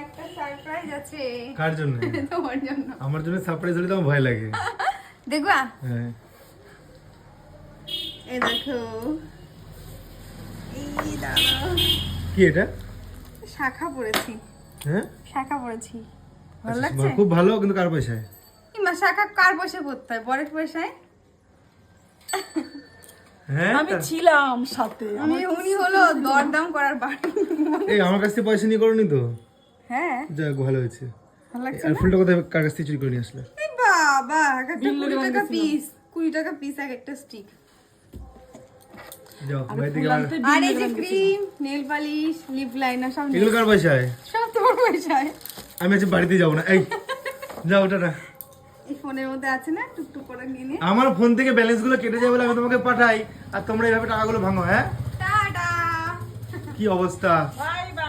একটা সারপ্রাইজ আছে কার জন্য? তোমার জন্য। আমার জন্য সারপ্রাইজ হলে তো আমার ভয় লাগে। দেখবা? হ্যাঁ। এই দেখো, এই দাঁড়াও, কি এটা? শাখা পড়েছি। হ্যাঁ, শাখা পড়েছি, ভালো আচ্ছা, লাগছে? খুব ভালো, কিন্তু কার পয়সায়? মা শাখা কার পয়সা পড়তে হয়? বরের পয়সায়। হ্যাঁ, আমি ছিলাম সাথে। উনি হলো দরদাম করার বাড়ি। এই আমার কাছ থেকে পয়সা নিয়ে করনি তো? হ্যাঁ, যাক, ভালো হয়েছে। ভালো লাগছে আর না? ফুলটা কোথায়, কার কাছ থেকে চুরি করে নিয়ে আসলে? এই বাবা, একটা বিল 20 লেগে টাকা গেছিল। পিস, 20 টাকা পিস এক একটা স্টিক। যাও আর ভাই থেকে ফুল আমার। আনতে আর বিল এই যে লেগে গেছিল। Cream, nail polish, lip liner সব এগুলো কার পয়সায়? সব তোমার পয়সায়। আমি আজ বাড়িতে যাবো না। এই যাও, ওটা না। এই ফোনের মধ্যে আছে না, টুকটুক করে নিয়ে নে। আমার ফোন থেকে ব্যালেন্স গুলো কেটে যায় বলে আমি তোমাকে পাঠাই, আর তোমরা এইভাবে টাকাগুলো ভাঙো। হ্যাঁ, টাটা। কি অবস্থা! Bye bye.